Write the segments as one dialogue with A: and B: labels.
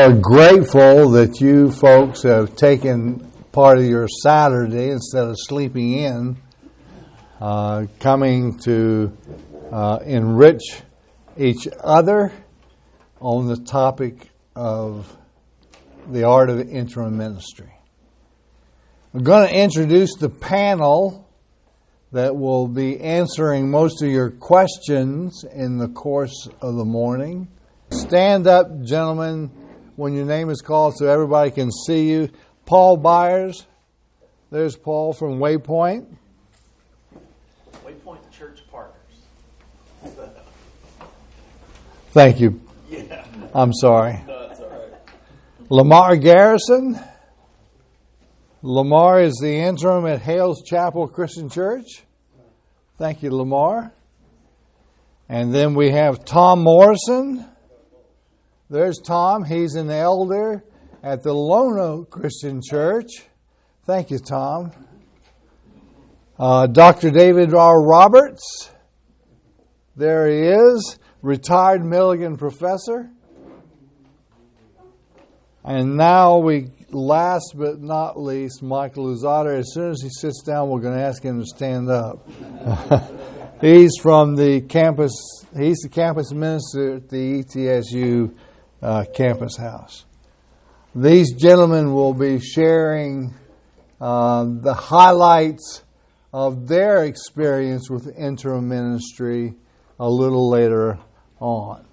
A: are grateful that you folks have taken part of your Saturday instead of sleeping in, coming to enrich each other on the topic of the art of interim ministry. I'm going to introduce the panel that will be answering most of your questions in the course of the morning. Stand up, gentlemen, when your name is called so everybody can see you. Paul Byers. There's Paul from Waypoint.
B: Waypoint Church Partners.
A: Thank you.
B: Yeah.
A: I'm sorry.
B: No, that's all right.
A: Lamar Garrison. Lamar is the interim at Hales Chapel Christian Church. Thank you, Lamar. And then we have Tom Morrison. There's Tom. He's an elder at the Lono Christian Church. Thank you, Tom. Dr. David R. Roberts. There he is, retired Milligan professor. And now last but not least, Michael Luzada. As soon as he sits down, we're going to ask him to stand up. He's from the campus. He's the campus minister at the ETSU campus house. These gentlemen will be sharing the highlights of their experience with interim ministry a little later on.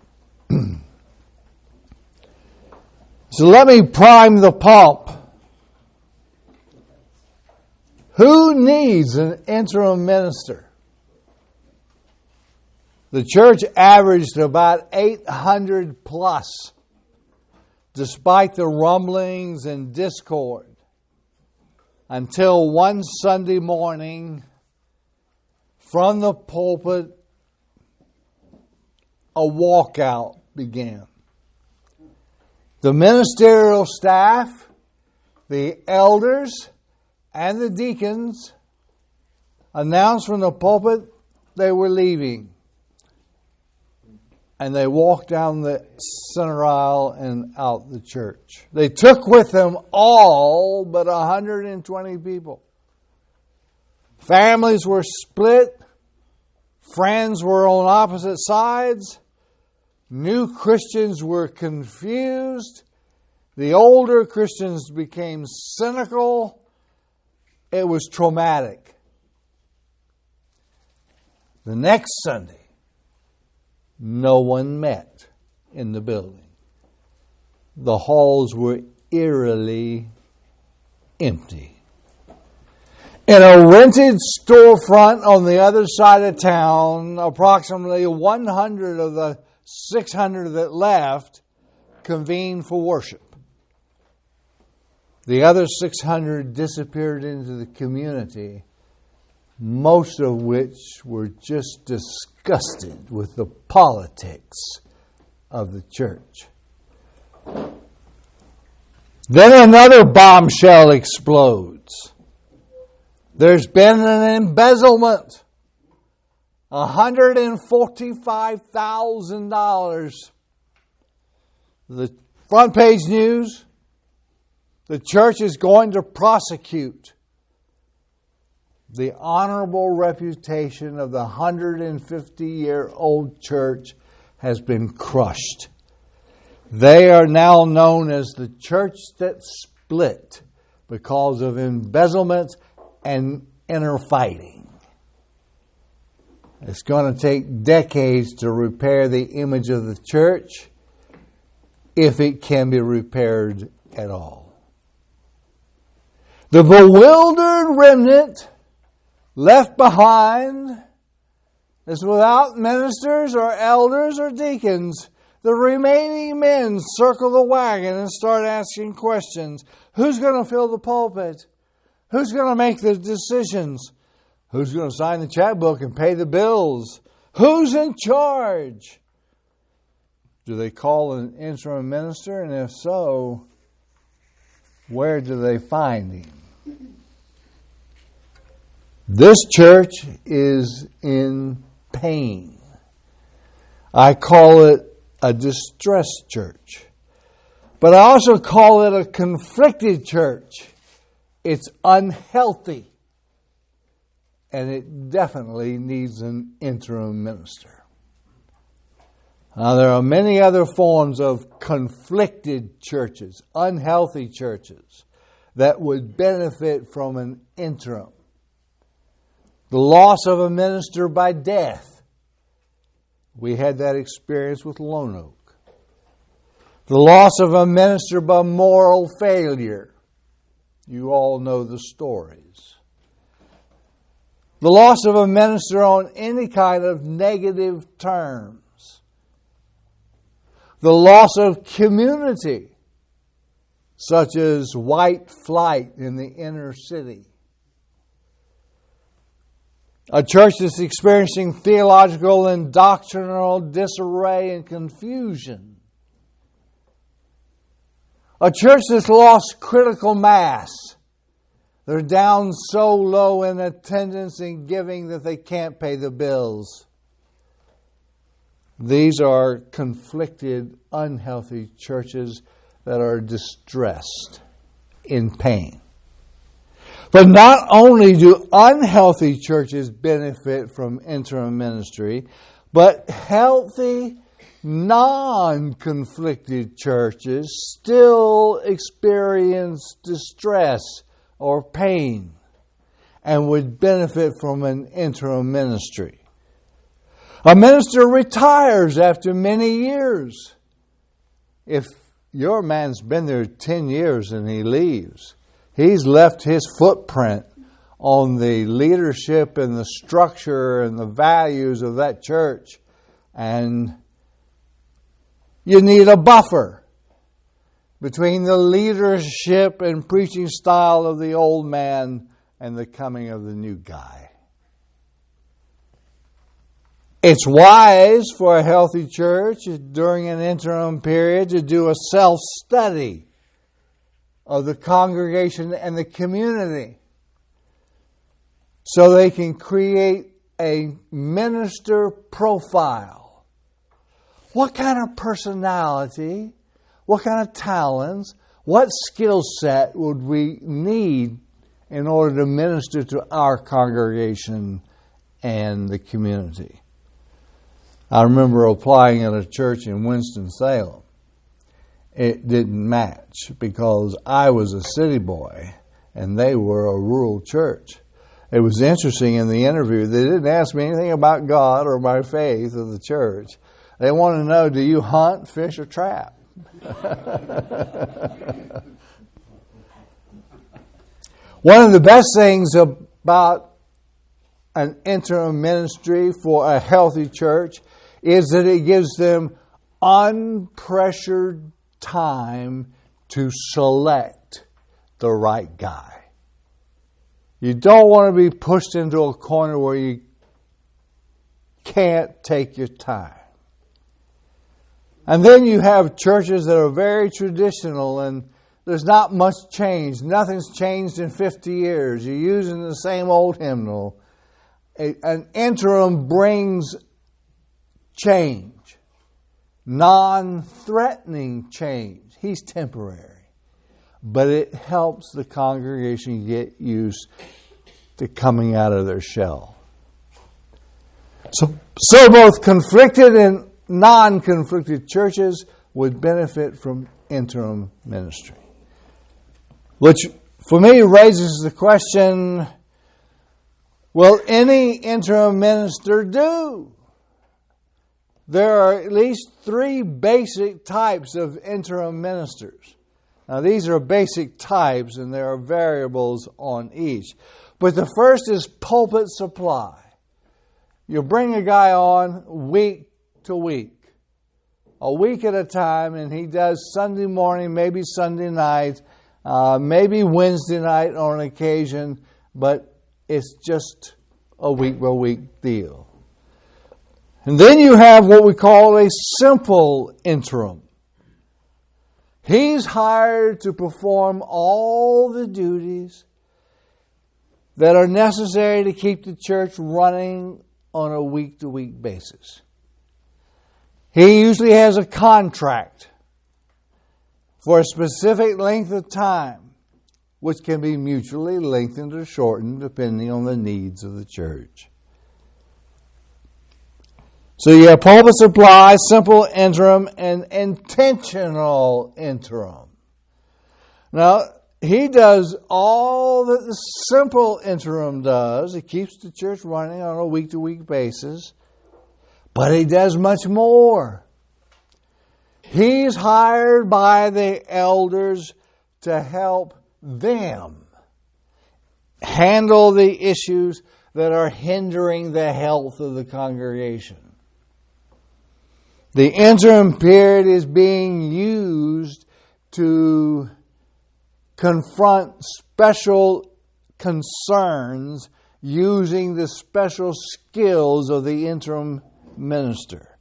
A: So let me prime the pump. Who needs an interim minister? The church averaged about 800 plus, despite the rumblings and discord, until one Sunday morning, from the pulpit, a walkout began. The ministerial staff, the elders, and the deacons announced from the pulpit they were leaving. And they walked down the center aisle and out the church. They took with them all but 120 people. Families were split. Friends were on opposite sides. New Christians were confused. The older Christians became cynical. It was traumatic. The next Sunday, no one met in the building. The halls were eerily empty. In a rented storefront on the other side of town, approximately 100 of the 600 that left convened for worship. The other 600 disappeared into the community, most of which were just disgusted with the politics of the church. Then another bombshell explodes. There's been an embezzlement. $145,000. The front page news, the church is going to prosecute. The honorable reputation of the 150-year-old church has been crushed. They are now known as the church that split because of embezzlement and inner fighting. It's going to take decades to repair the image of the church, if it can be repaired at all. The bewildered remnant left behind is without ministers or elders or deacons. The remaining men circle the wagon and start asking questions. Who's going to fill the pulpit? Who's going to make the decisions? Who's going to sign the checkbook and pay the bills? Who's in charge? Do they call an interim minister? And if so, where do they find him? This church is in pain. I call it a distressed church. But I also call it a conflicted church. It's unhealthy. And it definitely needs an interim minister. Now, there are many other forms of conflicted churches, unhealthy churches, that would benefit from an interim. The loss of a minister by death. We had that experience with Lone Oak. The loss of a minister by moral failure. You all know the stories. The loss of a minister on any kind of negative terms. The loss of community, such as white flight in the inner city. A church that's experiencing theological and doctrinal disarray and confusion. A church that's lost critical mass. They're down so low in attendance and giving that they can't pay the bills. These are conflicted, unhealthy churches that are distressed, in pain. But not only do unhealthy churches benefit from interim ministry, but healthy, non-conflicted churches still experience distress or pain and would benefit from an interim ministry. A minister retires after many years. If your man's been there 10 years and he leaves, he's left his footprint on the leadership and the structure and the values of that church. And you need a buffer between the leadership and preaching style of the old man and the coming of the new guy. It's wise for a healthy church during an interim period to do a self-study of the congregation and the community so they can create a minister profile. What kind of personality, what kind of talents, what skill set would we need in order to minister to our congregation and the community? I remember applying at a church in Winston-Salem. It didn't match because I was a city boy and they were a rural church. It was interesting in the interview. They didn't ask me anything about God or my faith of the church. They wanted to know, do you hunt, fish, or trap? One of the best things about an interim ministry for a healthy church is that it gives them unpressured time to select the right guy. You don't want to be pushed into a corner where you can't take your time. And then you have churches that are very traditional and there's not much change. Nothing's changed in 50 years. You're using the same old hymnal. An interim brings change, non-threatening change. He's temporary, but it helps the congregation get used to coming out of their shell. So both conflicted and non-conflicted churches would benefit from interim ministry. Which, for me, raises the question, will any interim minister do? There are at least 3 basic types of interim ministers. Now, these are basic types, and there are variables on each. But the first is pulpit supply. You bring a guy on week to week, a week at a time, and he does Sunday morning, maybe Sunday night, maybe Wednesday night on occasion, but it's just a week-by-week deal. And then you have what we call a simple interim. He's hired to perform all the duties that are necessary to keep the church running on a week-to-week basis. He usually has a contract for a specific length of time, which can be mutually lengthened or shortened depending on the needs of the church. So you have pulpit supply, simple interim, and intentional interim. Now, he does all that the simple interim does. He keeps the church running on a week-to-week basis. But he does much more. He's hired by the elders to help them handle the issues that are hindering the health of the congregation. The interim period is being used to confront special concerns using the special skills of the interim minister,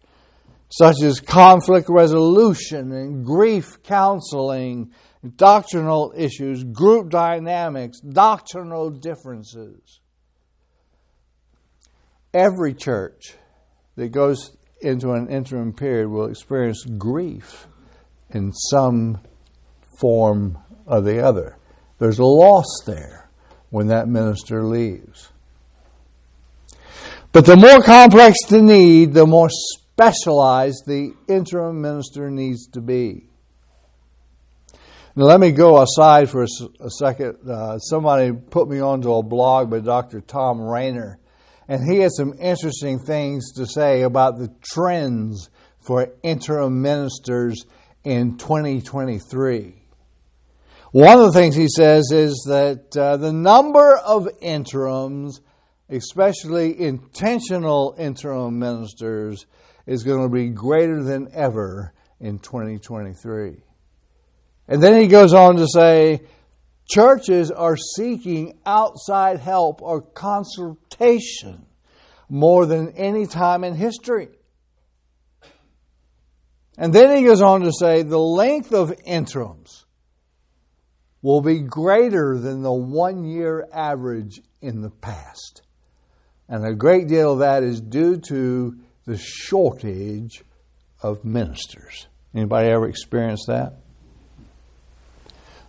A: such as conflict resolution and grief counseling, doctrinal issues, group dynamics, doctrinal differences. Every church that goes into an interim period will experience grief in some form or the other. There's a loss there when that minister leaves. But the more complex the need, the more specialized the interim minister needs to be. Now let me go aside for a second. Somebody put me onto a blog by Dr. Tom Rayner, and he had some interesting things to say about the trends for interim ministers in 2023. One of the things he says is that the number of interims, especially intentional interim ministers, is going to be greater than ever in 2023. And then he goes on to say, churches are seeking outside help or consultation more than any time in history. And then he goes on to say, the length of interims will be greater than the 1-year average in the past. And a great deal of that is due to the shortage of ministers. Anybody ever experienced that?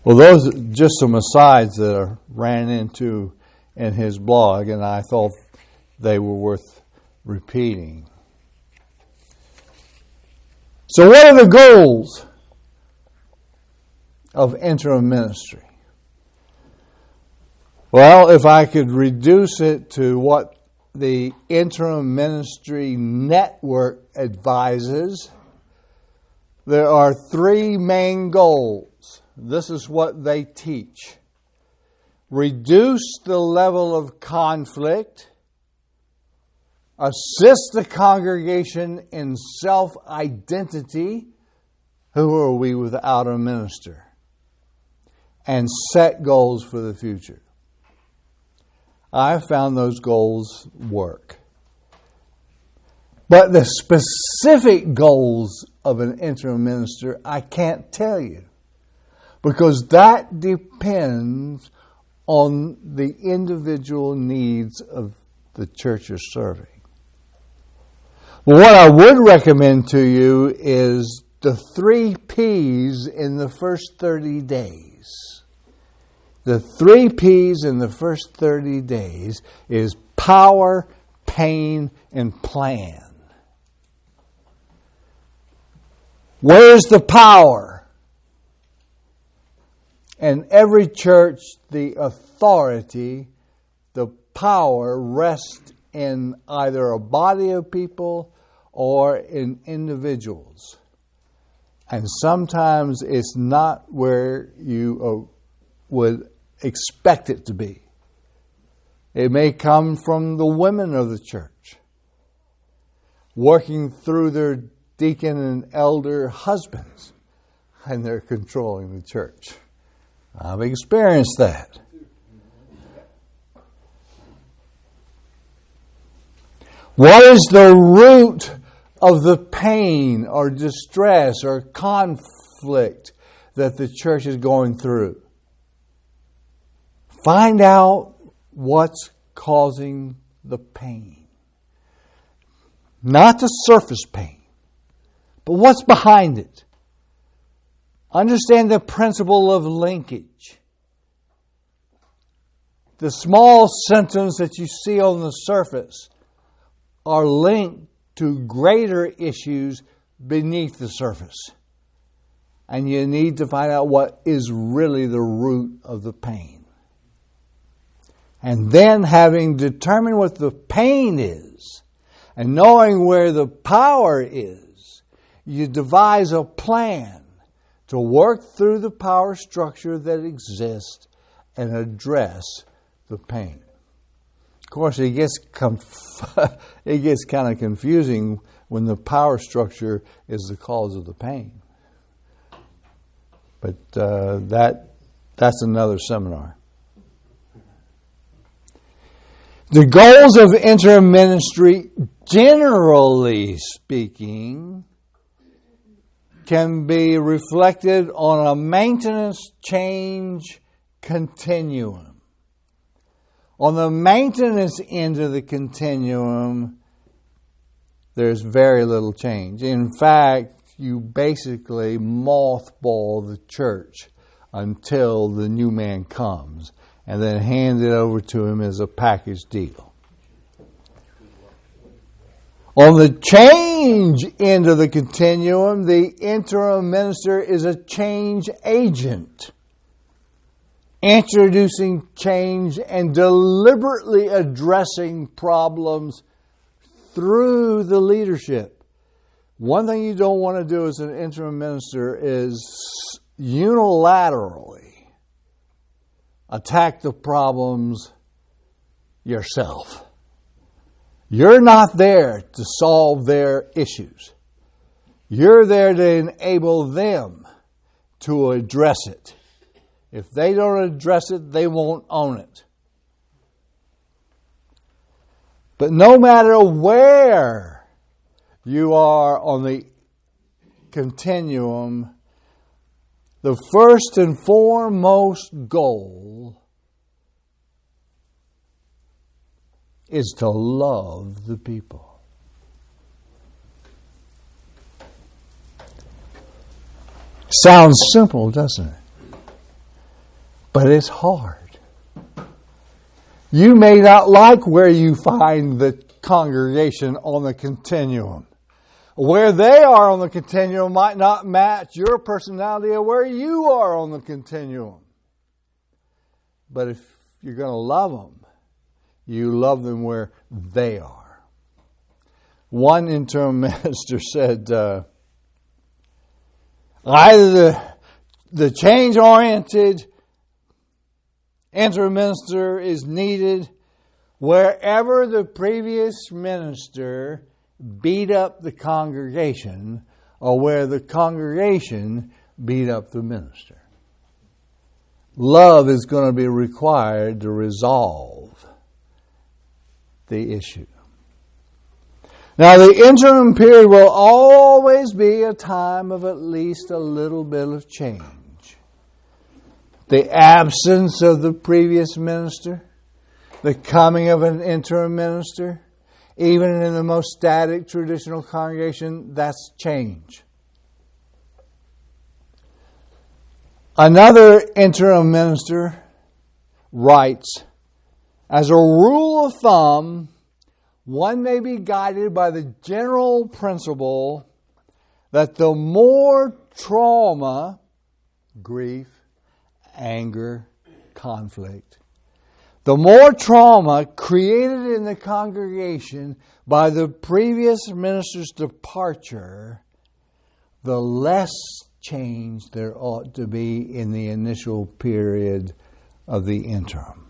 A: Well, those are just some asides that I ran into in his blog, and I thought they were worth repeating. So what are the goals of interim ministry? Well, if I could reduce it to what the Interim Ministry Network advises, there are 3 main goals. This is what they teach. Reduce the level of conflict, assist the congregation in self-identity, who are we without a minister, and set goals for the future. I found those goals work. But the specific goals of an interim minister, I can't tell you, because that depends on the individual needs of the church you're serving. Well, what I would recommend to you is the 3 P's in the first 30 days. The 3 P's in the first 30 days is power, pain, and plan. Where's the power? In every church, the authority, the power rests in either a body of people or in individuals. And sometimes it's not where you would expect it to be. It may come from the women of the church, working through their deacon and elder husbands, and they're controlling the church. I've experienced that. What is the root of the pain or distress or conflict that the church is going through? Find out what's causing the pain. Not the surface pain, but what's behind it. Understand the principle of linkage. The small symptoms that you see on the surface are linked to greater issues beneath the surface. And you need to find out what is really the root of the pain. And then, having determined what the pain is, and knowing where the power is, you devise a plan to work through the power structure that exists and address the pain. Of course, it gets kind of confusing when the power structure is the cause of the pain. But that's another seminar. The goals of interim ministry, generally speaking, can be reflected on a maintenance change continuum. On the maintenance end of the continuum, there's very little change. In fact, you basically mothball the church until the new man comes, and then hand it over to him as a package deal. On the change end of the continuum, the interim minister is a change agent, introducing change and deliberately addressing problems through the leadership. One thing you don't want to do as an interim minister is unilaterally attack the problems yourself. You're not there to solve their issues. You're there to enable them to address it. If they don't address it, they won't own it. But no matter where you are on the continuum, the first and foremost goal is to love the people. Sounds simple, doesn't it? But it's hard. You may not like where you find the congregation on the continuum. Where they are on the continuum might not match your personality or where you are on the continuum. But if you're going to love them, you love them where they are. One interim minister said, either the change-oriented interim minister is needed wherever the previous minister beat up the congregation or where the congregation beat up the minister. Love is going to be required to resolve the issue. Now, the interim period will always be a time of at least a little bit of change. The absence of the previous minister, the coming of an interim minister, even in the most static traditional congregation, that's change. Another interim minister writes, as a rule of thumb, one may be guided by the general principle that the more trauma, grief, anger, conflict, the more trauma created in the congregation by the previous minister's departure, the less change there ought to be in the initial period of the interim.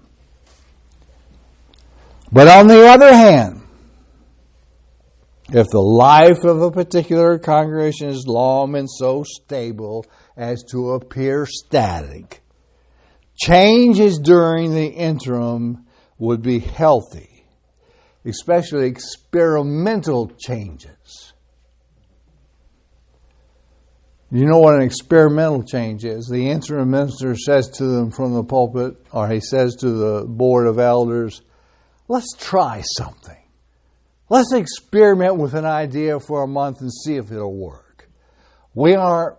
A: But on the other hand, if the life of a particular congregation is long and so stable as to appear static, changes during the interim would be healthy, especially experimental changes. You know what an experimental change is? The interim minister says to them from the pulpit, or he says to the board of elders, let's try something. Let's experiment with an idea for a month and see if it'll work. We aren't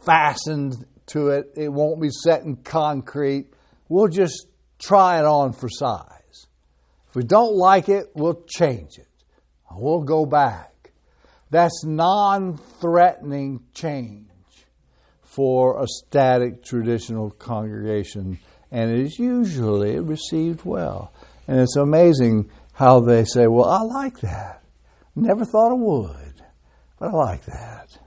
A: fastened to it. It won't be set in concrete. We'll just try it on for size. If we don't like it, we'll change it. We'll go back. That's non-threatening change for a static traditional congregation, and it is usually received well. And it's amazing how they say, well, I like that. Never thought I would, but I like that.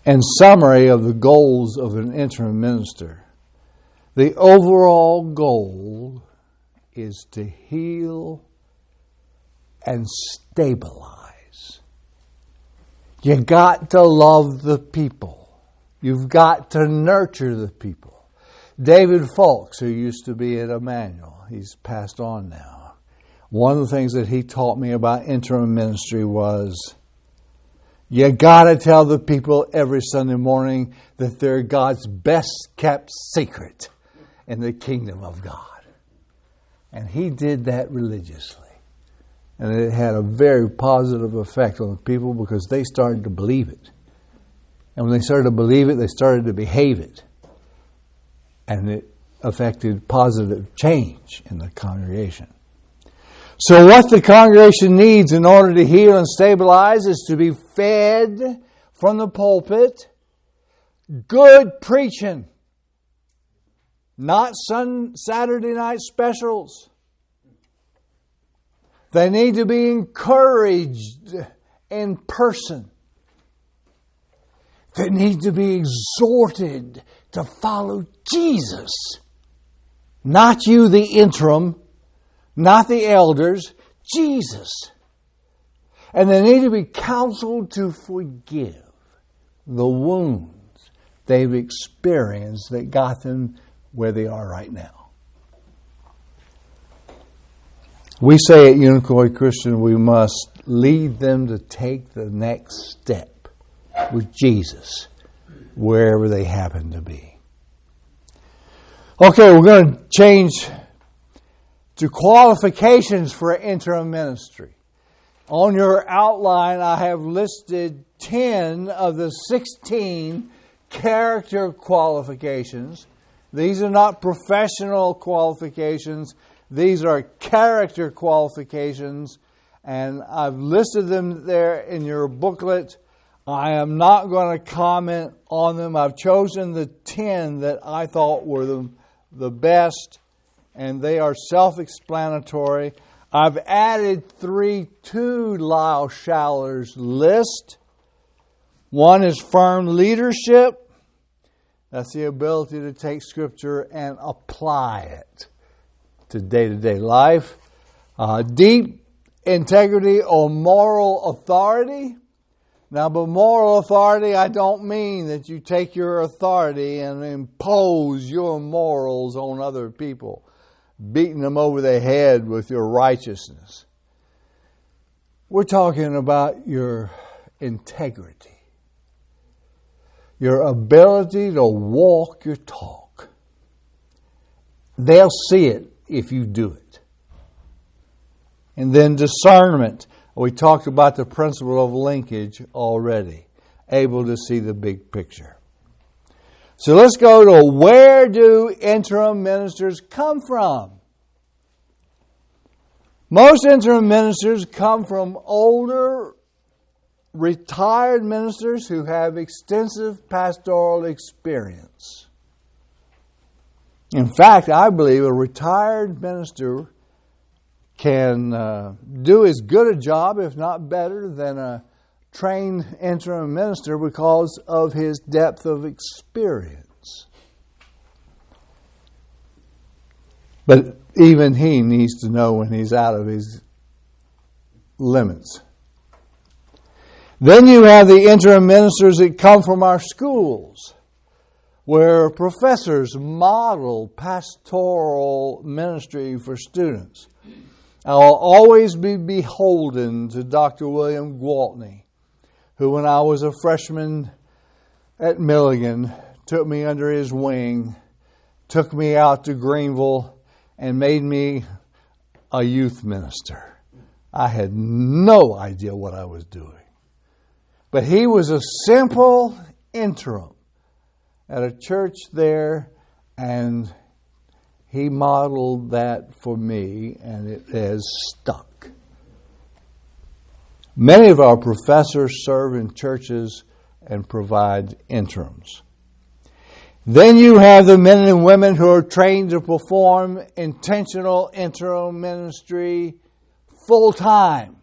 A: In summary of the goals of an interim minister, the overall goal is to heal and stabilize. You got to love the people. You've got to nurture the people. David Fawkes, who used to be at Emmanuel, he's passed on now. One of the things that he taught me about interim ministry was, you got to tell the people every Sunday morning that they're God's best kept secret in the kingdom of God. And he did that religiously. And it had a very positive effect on the people because they started to believe it. And when they started to believe it, they started to behave it. And it affected positive change in the congregation. So what the congregation needs in order to heal and stabilize is to be fed from the pulpit good preaching, not Saturday night specials. They need to be encouraged in person. They need to be exhorted to follow Jesus. Not you, the interim, not the elders, Jesus. And they need to be counseled to forgive the wounds they've experienced that got them where they are right now. We say at Unicoi Christian, we must lead them to take the next step with Jesus, wherever they happen to be. Okay, we're going to change to qualifications for interim ministry. On your outline, I have listed 10 of the 16 character qualifications. These are not professional qualifications. These are character qualifications, and I've listed them there in your booklet. I am not going to comment on them. I've chosen the 10 that I thought were the best, and they are self-explanatory. I've added 3 to Lyle Shaller's list. One is firm leadership. That's the ability to take Scripture and apply it to day-to-day life. Deep integrity or moral authority. Now, by moral authority, I don't mean that you take your authority and impose your morals on other people, beating them over the head with your righteousness. We're talking about your integrity, your ability to walk your talk. They'll see it if you do it. And then discernment. We talked about the principle of linkage already. Able to see the big picture. So let's go to, where do interim ministers come from? Most interim ministers come from older, retired ministers who have extensive pastoral experience. In fact, I believe a retired minister can do as good a job, if not better, than a trained interim minister because of his depth of experience. But even he needs to know when he's out of his limits. Then you have the interim ministers that come from our schools, where professors model pastoral ministry for students. I'll always be beholden to Dr. William Gwaltney, who, when I was a freshman at Milligan, took me under his wing, took me out to Greenville, and made me a youth minister. I had no idea what I was doing. But he was a simple interim at a church there, and he modeled that for me, and it has stuck. Many of our professors serve in churches and provide interims. Then you have the men and women who are trained to perform intentional interim ministry full time.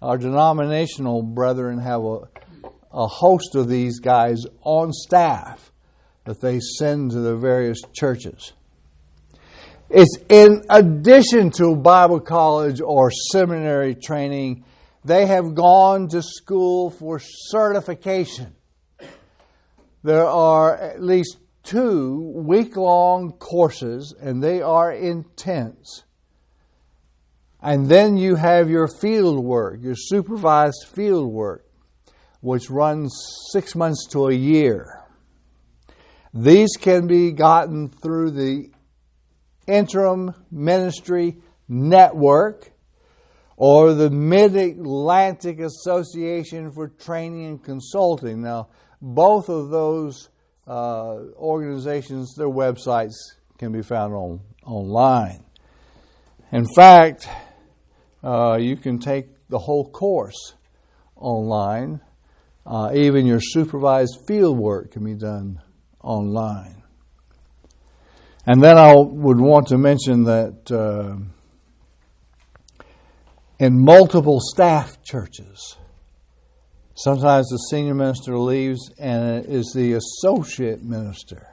A: Our denominational brethren have a host of these guys on staff that they send to the various churches. It's in addition to Bible college or seminary training, they have gone to school for certification. There are at least 2 week-long courses, and they are intense. And then you have your field work, your supervised field work, which runs 6 months to a year. These can be gotten through the Interim Ministry Network or the Mid-Atlantic Association for Training and Consulting. Now, both of those organizations, their websites can be found online. In fact, you can take the whole course online. Even your supervised field work can be done online. And then I would want to mention that in multiple staff churches, sometimes the senior minister leaves and it is the associate minister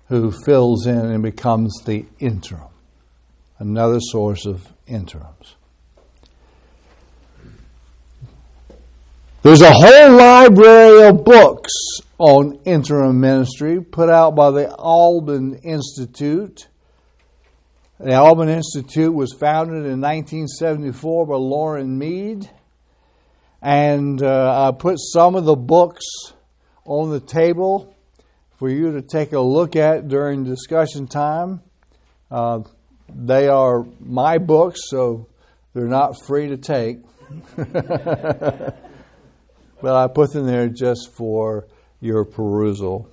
A: who fills in and becomes the interim, another source of interims. There's a whole library of books on interim ministry put out by the Alban Institute. The Alban Institute was founded in 1974 by Lauren Mead. And I put some of the books on the table for you to take a look at during discussion time. They are my books, so they're not free to take. But I put them there just for your perusal.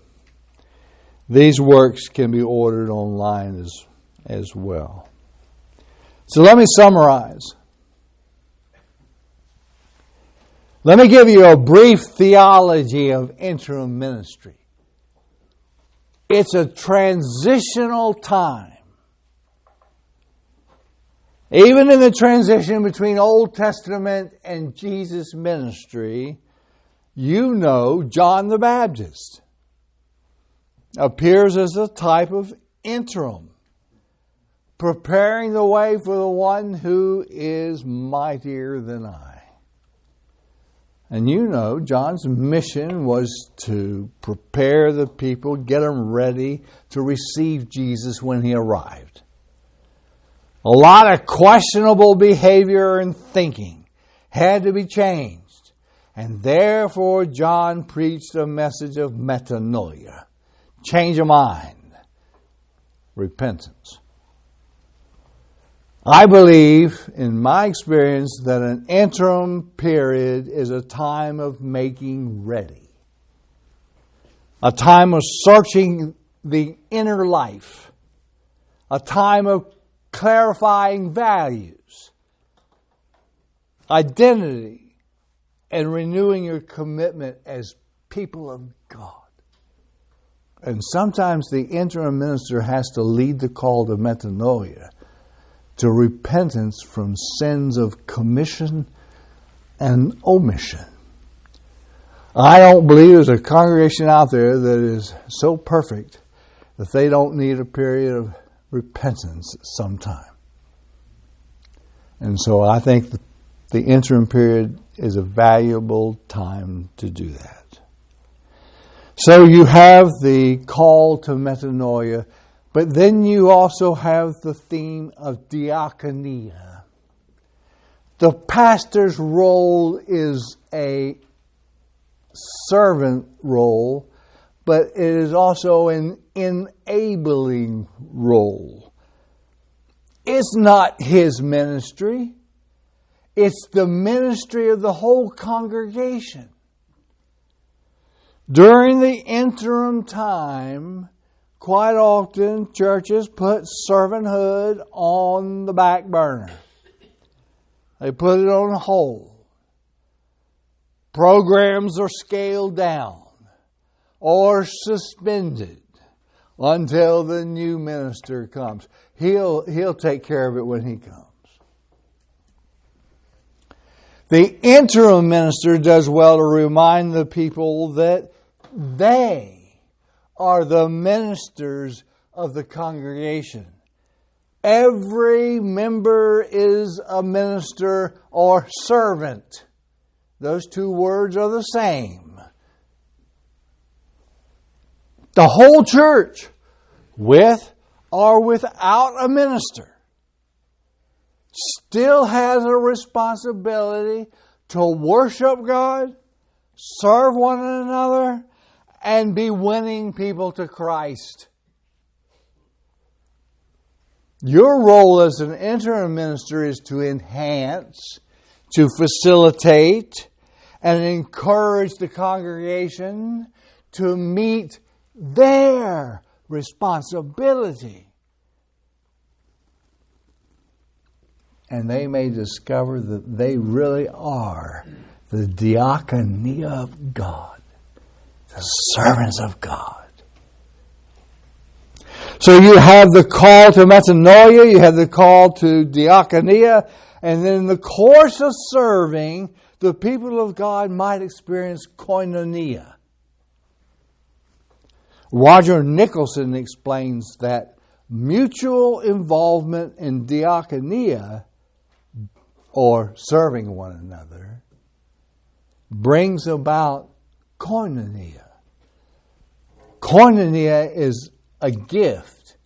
A: These works can be ordered online as well. So let me summarize. Let me give you a brief theology of interim ministry. It's a transitional time. Even in the transition between Old Testament and Jesus' ministry, you know John the Baptist appears as a type of interim, preparing the way for the one who is mightier than I. And you know, John's mission was to prepare the people, get them ready to receive Jesus when he arrived. A lot of questionable behavior and thinking had to be changed. And therefore, John preached a message of metanoia, change of mind, repentance. I believe, in my experience, that an interim period is a time of making ready. A time of searching the inner life. A time of clarifying values, identity, and renewing your commitment as people of God. And sometimes the interim minister has to lead the call to metanoia, to repentance from sins of commission and omission. I don't believe there's a congregation out there that is so perfect that they don't need a period of repentance at some time. And so I think the interim period is a valuable time to do that. So you have the call to metanoia, but then you also have the theme of diakonia. The pastor's role is a servant role, but it is also an enabling role. It's not his ministry. It's the ministry of the whole congregation. During the interim time, quite often churches put servanthood on the back burner. They put it on hold. Programs are scaled down or suspended until the new minister comes. He'll take care of it when he comes. The interim minister does well to remind the people that they are the ministers of the congregation. Every member is a minister or servant. Those two words are the same. The whole church, with or without a minister, still has a responsibility to worship God, serve one another, and be winning people to Christ. Your role as an interim minister is to enhance, to facilitate, and encourage the congregation to meet their responsibility. And they may discover that they really are the diaconia of God, the servants of God. So you have the call to metanoia, you have the call to diaconia, and then in the course of serving, the people of God might experience koinonia. Roger Nicholson explains that mutual involvement in diaconia, or serving one another, brings about koinonia. Koinonia is a gift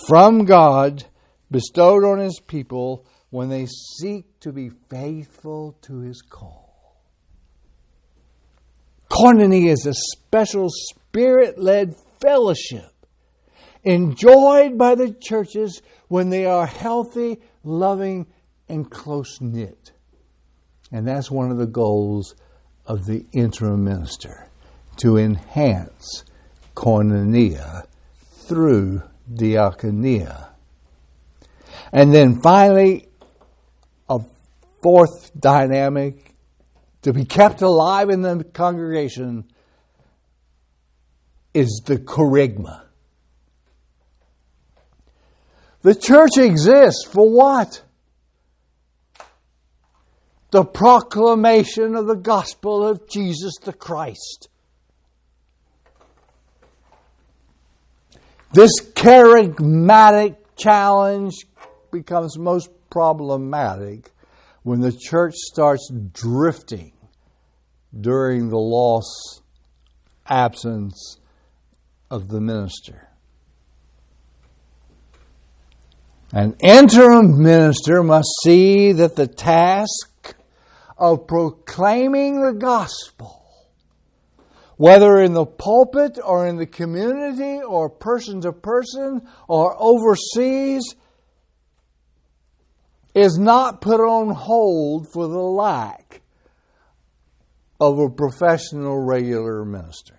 A: from God bestowed on His people when they seek to be faithful to His call. Koinonia is a special Spirit-led fellowship enjoyed by the churches when they are healthy, loving, and close-knit. And that's one of the goals of the interim minister, to enhance koinonia through diaconia. And then finally, a fourth dynamic to be kept alive in the congregation is the kerygma. The church exists for what? The proclamation of the gospel of Jesus the Christ. This charismatic challenge becomes most problematic when the church starts drifting during the loss, absence of the minister. An interim minister must see that the task of proclaiming the gospel, whether in the pulpit or in the community or person to person or overseas, is not put on hold for the lack of a professional regular minister.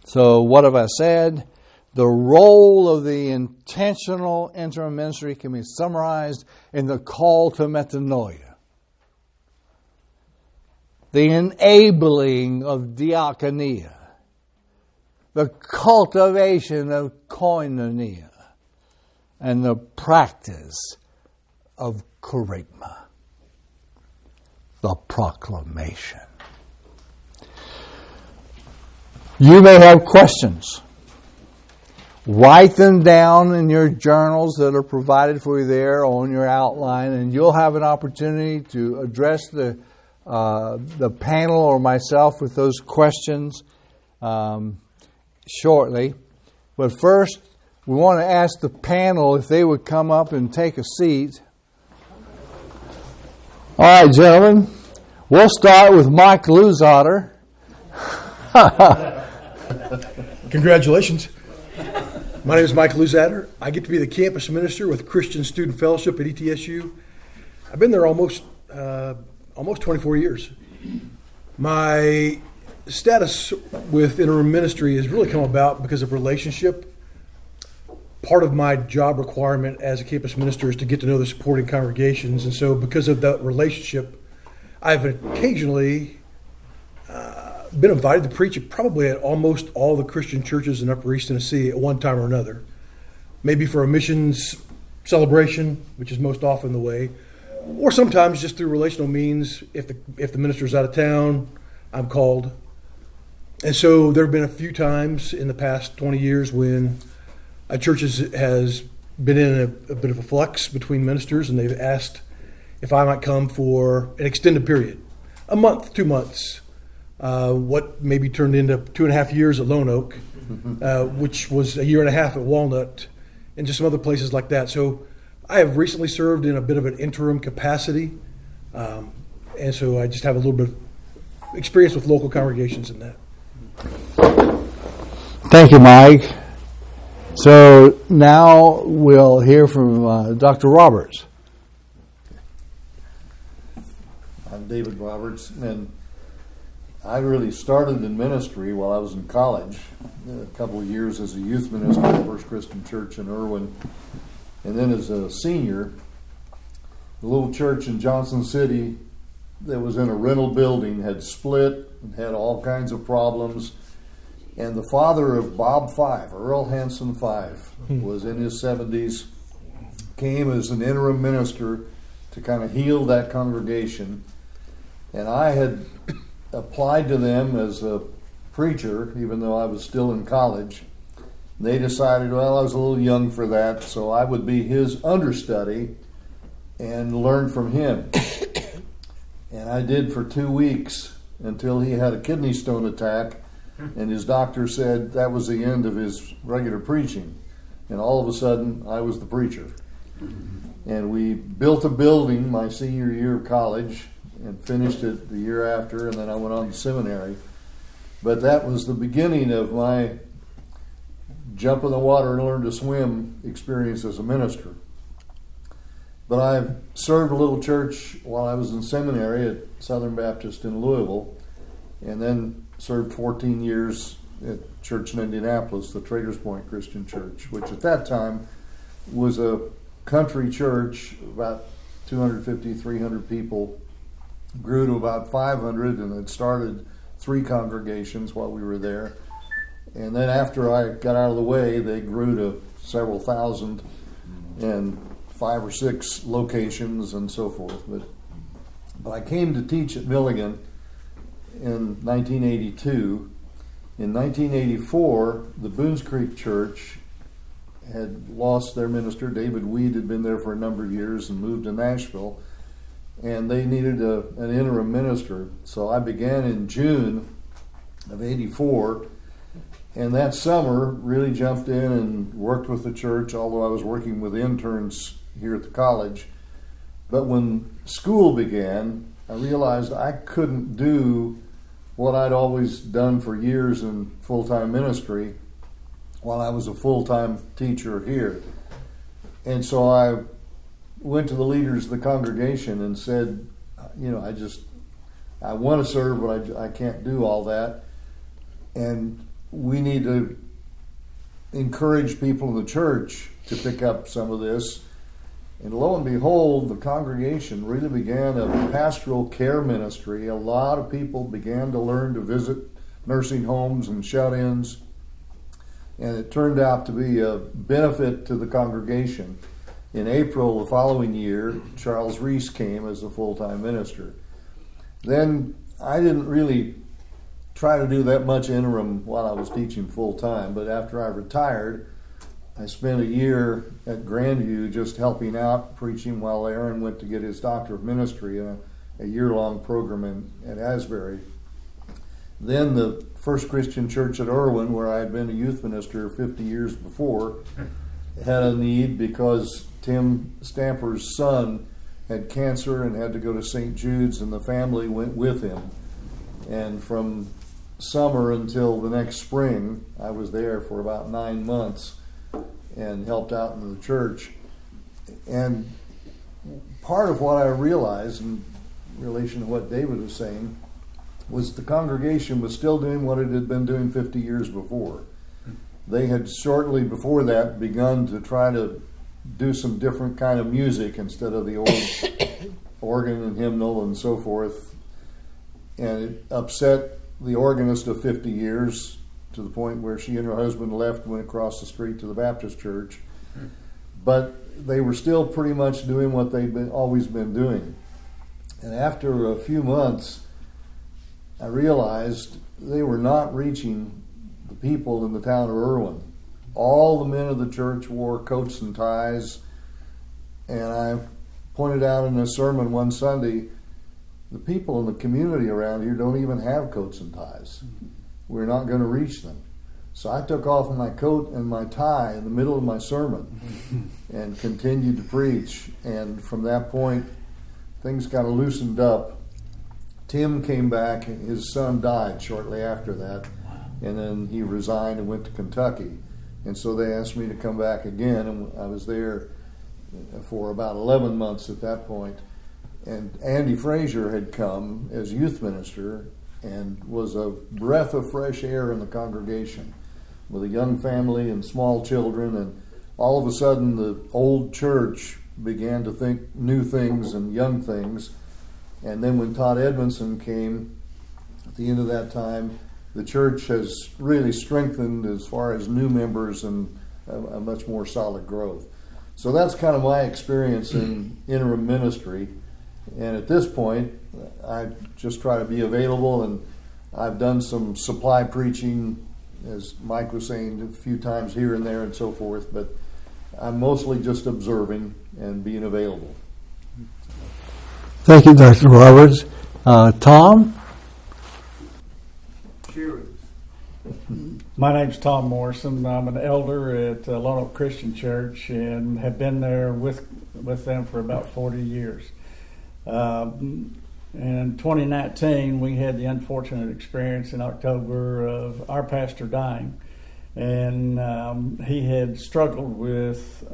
A: So what have I said? The role of the intentional interim ministry can be summarized in the call to metanoia, the enabling of diaconia, the cultivation of koinonia, and the practice of kerygma, the proclamation. You may have questions. Write them down in your journals that are provided for you there on your outline, and you'll have an opportunity to address the panel or myself with those questions shortly. But first, we want to ask the panel if they would come up and take a seat. All right, gentlemen. We'll start with Mike Luzotter.
C: Congratulations. My name is Michael Luzader. I get to be the campus minister with Christian Student Fellowship at ETSU. I've been there almost 24 years. My status with interim ministry has really come about because of relationship. Part of my job requirement as a campus minister is to get to know the supporting congregations, and so because of that relationship, I've occasionally been invited to preach probably at almost all the Christian churches in Upper East Tennessee at one time or another. Maybe for a missions celebration, which is most often the way, or sometimes just through relational means. If the minister's out of town, I'm called. And so there have been a few times in the past 20 years when a church has been in a bit of a flux between ministers, and they've asked if I might come for an extended period, a month, 2 months, what maybe turned into 2.5 years at Lone Oak, which was 1.5 years at Walnut, and just some other places like that. So I have recently served in a bit of an interim capacity, and so I just have a little bit of experience with local congregations in that.
A: Thank you, Mike. So now we'll hear from Dr. Roberts.
D: I'm David Roberts, and I really started in ministry while I was in college, a couple of years as a youth minister at First Christian Church in Irwin, and then as a senior, the little church in Johnson City that was in a rental building had split and had all kinds of problems, and the father of Bob Five, Earl Hanson Five, was in his 70s, came as an interim minister to kind of heal that congregation, and I had applied to them as a preacher, even though I was still in college. They decided, well, I was a little young for that, so I would be his understudy and learn from him. And I did for 2 weeks until he had a kidney stone attack, and his doctor said that was the end of his regular preaching. And all of a sudden, I was the preacher. And we built a building my senior year of college and finished it the year after, and then I went on to seminary. But that was the beginning of my jump in the water and learn to swim experience as a minister. But I served a little church while I was in seminary at Southern Baptist in Louisville, and then served 14 years at church in Indianapolis, the Traders Point Christian Church, which at that time was a country church, about 250, 300 people, grew to about 500, and had started 3 congregations while we were there. And then after I got out of the way, they grew to several thousand and 5 or 6 locations and so forth. But I came to teach at Milligan in 1982. In 1984, the Boones Creek Church had lost their minister. David Weed had been there for a number of years and moved to Nashville, and they needed an interim minister. So I began in June of 84, and that summer really jumped in and worked with the church, although I was working with interns here at the college. But when school began, I realized I couldn't do what I'd always done for years in full-time ministry while I was a full-time teacher here. And so I went to the leaders of the congregation and said, I want to serve, but I can't do all that. And we need to encourage people in the church to pick up some of this. And lo and behold, the congregation really began a pastoral care ministry. A lot of people began to learn to visit nursing homes and shut-ins. And it turned out to be a benefit to the congregation. In April the following year, Charles Reese came as a full-time minister. Then I didn't really try to do that much interim while I was teaching full-time, but after I retired, I spent a year at Grandview just helping out, preaching while Aaron went to get his Doctor of Ministry in a year-long program at Asbury. Then the First Christian Church at Irwin, where I had been a youth minister 50 years before, had a need because Tim Stamper's son had cancer and had to go to St. Jude's, and the family went with him. And from summer until the next spring, I was there for about 9 months. and helped out in the church. And part of what I realized in relation to what David was saying was the congregation was still doing what it had been doing 50 years before. They had shortly before that begun to try to do some different kind of music instead of the old organ and hymnal and so forth. And it upset the organist of 50 years to the point where she and her husband left and went across the street to the Baptist church. But they were still pretty much doing what they'd always been doing. And after a few months, I realized they were not reaching the people in the town of Irwin. All the men of the church wore coats and ties, and I pointed out in a sermon one Sunday, the people in the community around here don't even have coats and ties. We're not going to reach them. So I took off my coat and my tie in the middle of my sermon and continued to preach. And from that point, things kind of loosened up. Tim came back, his son died shortly after that, and then he resigned and went to Kentucky. And so they asked me to come back again, and I was there for about 11 months at that point. And Andy Frazier had come as youth minister and was a breath of fresh air in the congregation with a young family and small children. And all of a sudden, the old church began to think new things and young things. And then when Todd Edmondson came at the end of that time, the church has really strengthened as far as new members and a much more solid growth. So that's kind of my experience in interim ministry. And at this point, I just try to be available, and I've done some supply preaching, as Mike was saying, a few times here and there and so forth, but I'm mostly just observing and being available.
A: Thank you, Dr. Roberts. Tom?
E: My name's Tom Morrison. I'm an elder at Lone Oak Christian Church and have been there with them for about 40 years. In 2019, we had the unfortunate experience in October of our pastor dying. And he had struggled with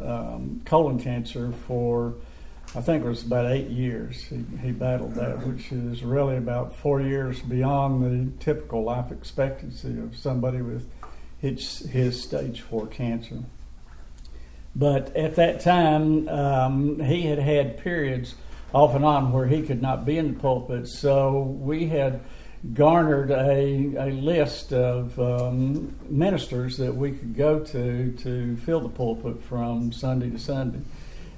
E: colon cancer for, I think it was about 8 years. He battled that, which is really about 4 years beyond the typical life expectancy of somebody with his stage 4 cancer. But at that time, he had had periods off and on where he could not be in the pulpit. So we had garnered a list of ministers that we could go to fill the pulpit from Sunday to Sunday.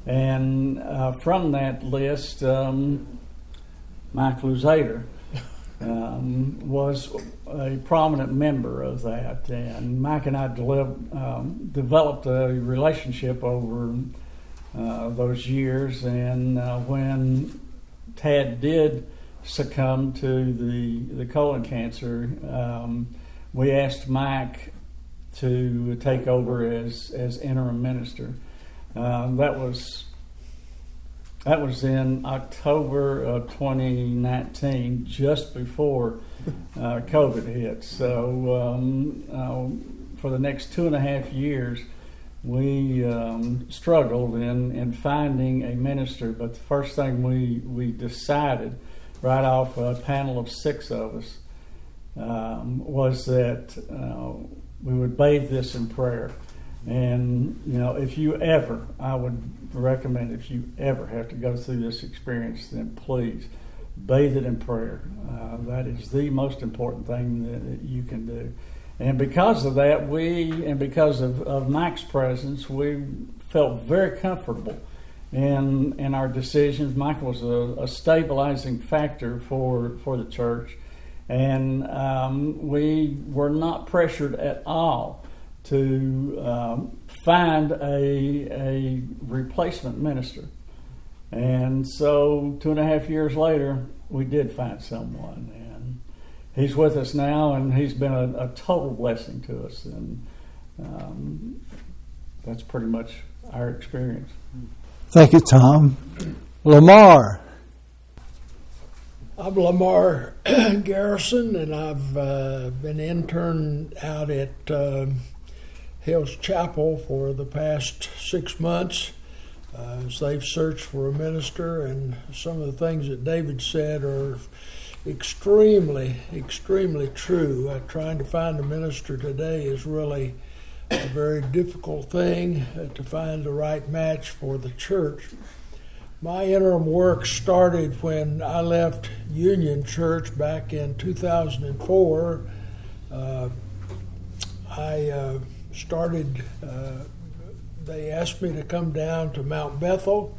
E: And from that list, Mike Luzader was a prominent member of that. And Mike and I developed a relationship over those years. And when Tad did succumb to the colon cancer, we asked Mike to take over as interim minister. That was in October of 2019, just before COVID hit. So for the next 2.5 years, we struggled in finding a minister. But the first thing we decided right off a panel of 6 of us was that we would bathe this in prayer. And, I would recommend if you ever have to go through this experience, then please bathe it in prayer. That is the most important thing that you can do. And because of that, because of Mike's presence, we felt very comfortable in our decisions. Mike was a stabilizing factor for the church. And we were not pressured at all to find a replacement minister. And so 2.5 years later, we did find someone. And he's with us now, and he's been a total blessing to us. And that's pretty much our experience.
A: Thank you, Tom. Lamar.
F: I'm Lamar Garrison, and I've been intern out at Hales Chapel for the past 6 months as they've searched for a minister, and some of the things that David said are extremely, extremely true. Trying to find a minister today is really a very difficult thing to find the right match for the church. My interim work started when I left Union Church back in 2004. I started, they asked me to come down to Mount Bethel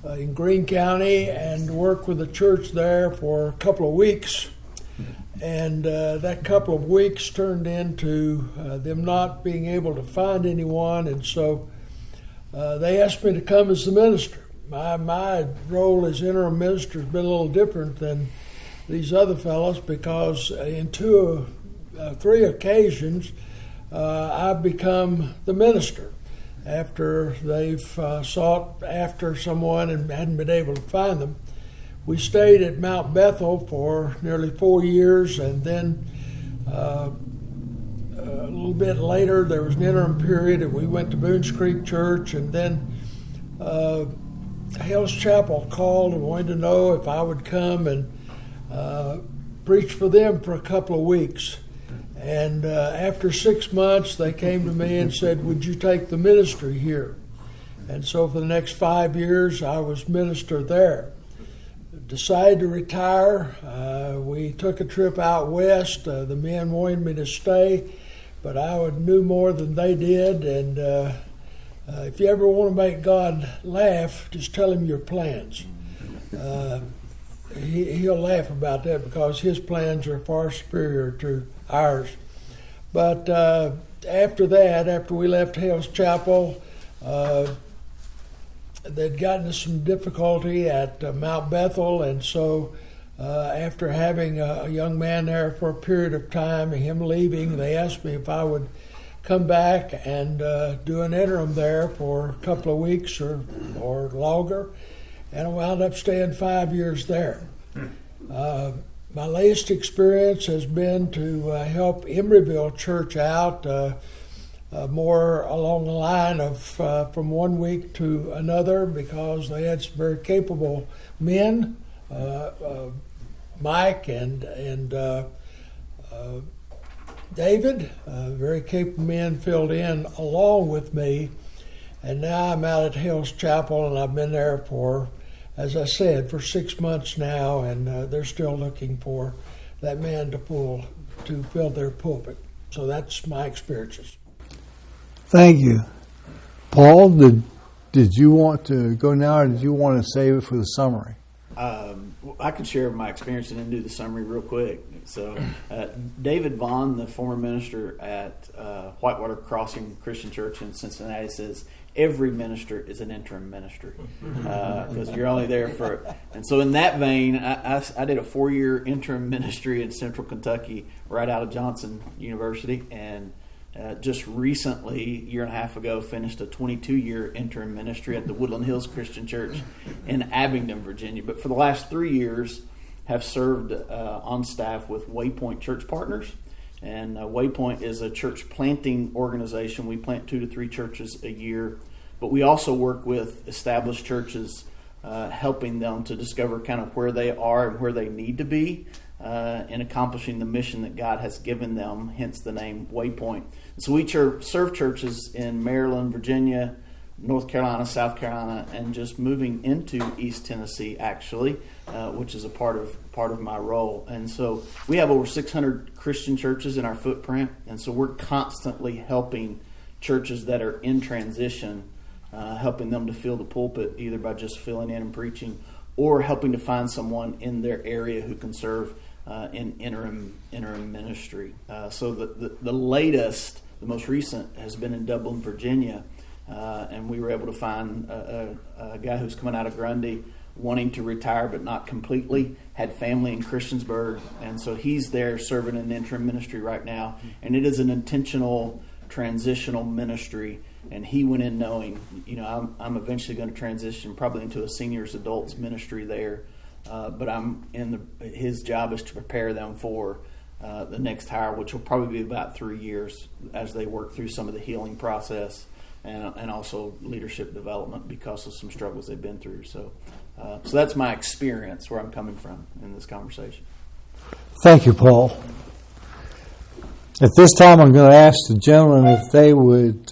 F: in Greene County and work with the church there for a couple of weeks. And that couple of weeks turned into them not being able to find anyone, and so they asked me to come as the minister. My role as interim minister has been a little different than these other fellows, because in three occasions I've become the minister after they've sought after someone and hadn't been able to find them. We stayed at Mount Bethel for nearly 4 years, and then a little bit later there was an interim period, and we went to Boones Creek Church, and then Hales Chapel called and wanted to know if I would come and preach for them for a couple of weeks. And after 6 months, they came to me and said, "Would you take the ministry here?" And so for the next 5 years, I was minister there. Decided to retire. We took a trip out west. The men wanted me to stay, but I knew more than they did. And if you ever want to make God laugh, just tell him your plans. He'll laugh about that, because his plans are far superior to ours. But after that, after we left Hales Chapel, they'd gotten us some difficulty at Mount Bethel, and so after having a young man there for a period of time and him leaving, they asked me if I would come back and do an interim there for a couple of weeks or longer, and I wound up staying 5 years there. My latest experience has been to help Emeryville Church out, more along the line of from 1 week to another, because they had some very capable men, Mike and David, very capable men filled in along with me. And now I'm out at Hales Chapel, and I've been there for, as I said, for 6 months now, and they're still looking for that man to fill their pulpit. So that's my experiences.
A: Thank you. Paul, did you want to go now, or did you want to save it for the summary?
B: I could share my experience and then do the summary real quick. So, David Vaughn, the former minister at Whitewater Crossing Christian Church in Cincinnati, says every minister is an interim ministry, because you're only there for. And so, in that vein, I did a 4-year interim ministry in Central Kentucky, right out of Johnson University, and just recently, a year and a half ago, finished a 22-year interim ministry at the Woodland Hills Christian Church in Abingdon, Virginia. But for the last 3 years, have served on staff with Waypoint Church Partners. And Waypoint is a church planting organization. We plant 2 to 3 churches a year. But we also work with established churches, helping them to discover kind of where they are and where they need to be in accomplishing the mission that God has given them, hence the name Waypoint. So we serve churches in Maryland, Virginia, North Carolina, South Carolina, and just moving into East Tennessee, actually, which is a part of my role. And so we have over 600 Christian churches in our footprint, and so we're constantly helping churches that are in transition, helping them to fill the pulpit, either by just filling in and preaching, or helping to find someone in their area who can serve in interim ministry. So the latest, the most recent, has been in Dublin, Virginia, and we were able to find a guy who's coming out of Grundy, wanting to retire but not completely, had family in Christiansburg, and so he's there serving in interim ministry right now, and it is an intentional transitional ministry. And he went in knowing, I'm eventually going to transition probably into a seniors adults ministry there, but his job is to prepare them for the next hire, which will probably be about 3 years as they work through some of the healing process and also leadership development because of some struggles they've been through. So that's my experience where I'm coming from in this conversation.
A: Thank you, Paul. At this time, I'm going to ask the gentlemen if they would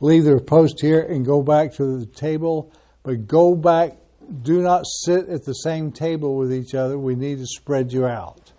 A: leave their post here and go back to the table, but go back. Do not sit at the same table with each other. We need to spread you out.